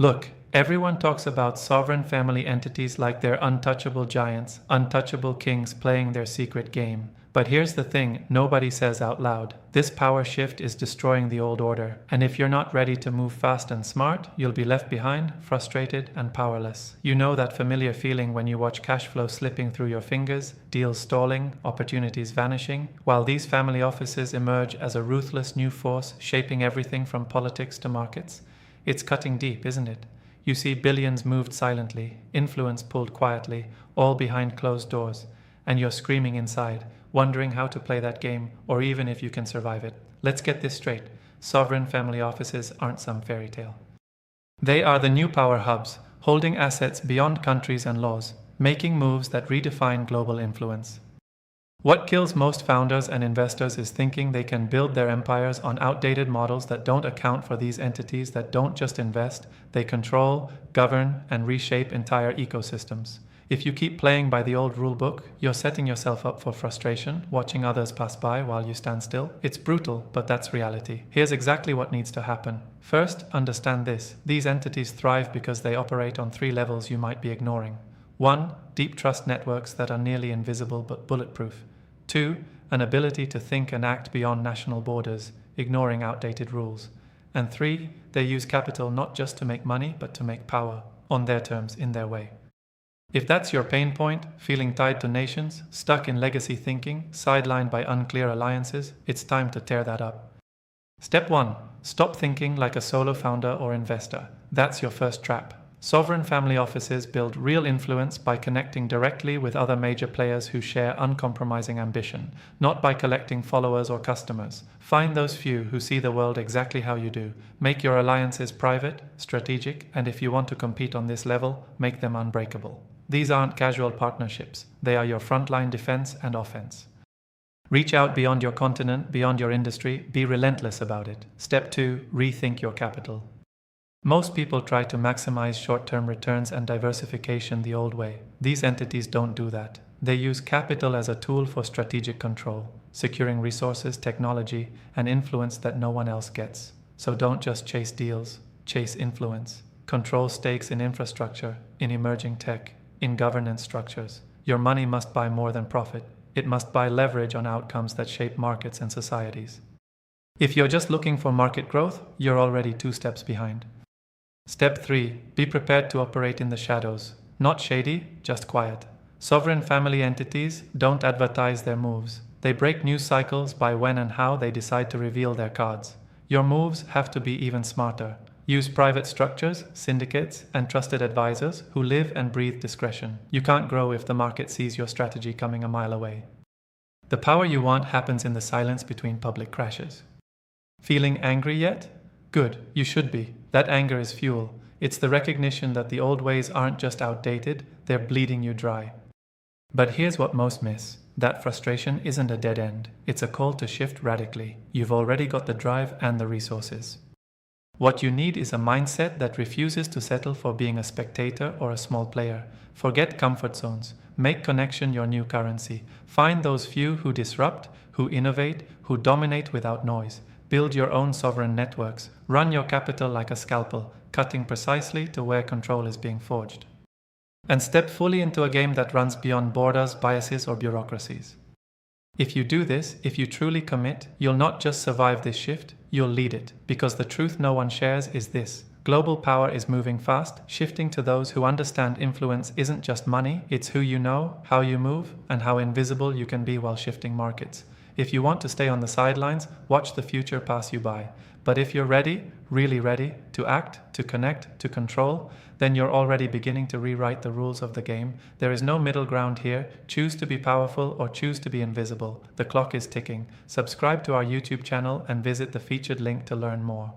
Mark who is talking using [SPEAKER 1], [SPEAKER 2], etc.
[SPEAKER 1] Look, everyone talks about sovereign family entities like they're untouchable giants, untouchable kings playing their secret game. But here's the thing nobody says out loud. This power shift is destroying the old order, and if you're not ready to move fast and smart, you'll be left behind, frustrated and powerless. You know that familiar feeling when you watch cash flow slipping through your fingers, deals stalling, opportunities vanishing, while these family offices emerge as a ruthless new force shaping everything from politics to markets? It's cutting deep, isn't it? You see billions moved silently, influence pulled quietly, all behind closed doors, and you're screaming inside, wondering how to play that game or even if you can survive it. Let's get this straight. Sovereign family offices aren't some fairy tale. They are the new power hubs, holding assets beyond countries and laws, making moves that redefine global influence. What kills most founders and investors is thinking they can build their empires on outdated models that don't account for these entities that don't just invest, they control, govern, and reshape entire ecosystems. If you keep playing by the old rulebook, you're setting yourself up for frustration, watching others pass by while you stand still. It's brutal, but that's reality. Here's exactly what needs to happen. First, understand this. These entities thrive because they operate on 3 levels you might be ignoring. 1. Deep trust networks that are nearly invisible but bulletproof. 2. An ability to think and act beyond national borders, ignoring outdated rules. And 3. They use capital not just to make money, but to make power, on their terms, in their way. If that's your pain point, feeling tied to nations, stuck in legacy thinking, sidelined by unclear alliances, it's time to tear that up. Step 1. Stop thinking like a solo founder or investor. That's your first trap. Sovereign family offices build real influence by connecting directly with other major players who share uncompromising ambition, not by collecting followers or customers. Find those few who see the world exactly how you do. Make your alliances private, strategic, and if you want to compete on this level, make them unbreakable. These aren't casual partnerships. They are your frontline defense and offense. Reach out beyond your continent, beyond your industry. Be relentless about it. Step 2. Rethink your capital. Most people try to maximize short-term returns and diversification the old way. These entities don't do that. They use capital as a tool for strategic control, securing resources, technology, and influence that no one else gets. So don't just chase deals, chase influence. Control stakes in infrastructure, in emerging tech, in governance structures. Your money must buy more than profit. It must buy leverage on outcomes that shape markets and societies. If you're just looking for market growth, you're already 2 steps behind. Step 3. Be prepared to operate in the shadows. Not shady, just quiet. Sovereign family entities don't advertise their moves. They break news cycles by when and how they decide to reveal their cards. Your moves have to be even smarter. Use private structures, syndicates, and trusted advisors who live and breathe discretion. You can't grow if the market sees your strategy coming a mile away. The power you want happens in the silence between public crashes. Feeling angry yet? Good, you should be. That anger is fuel. It's the recognition that the old ways aren't just outdated, they're bleeding you dry. But here's what most miss. That frustration isn't a dead end. It's a call to shift radically. You've already got the drive and the resources. What you need is a mindset that refuses to settle for being a spectator or a small player. Forget comfort zones. Make connection your new currency. Find those few who disrupt, who innovate, who dominate without noise. Build your own sovereign networks. Run your capital like a scalpel, cutting precisely to where control is being forged. And step fully into a game that runs beyond borders, biases, or bureaucracies. If you do this, if you truly commit, you'll not just survive this shift, you'll lead it. Because the truth no one shares is this. Global power is moving fast, shifting to those who understand influence isn't just money, it's who you know, how you move, and how invisible you can be while shifting markets. If you want to stay on the sidelines, watch the future pass you by. But if you're ready, really ready, to act, to connect, to control, then you're already beginning to rewrite the rules of the game. There is no middle ground here. Choose to be powerful or choose to be invisible. The clock is ticking. Subscribe to our YouTube channel and visit the featured link to learn more.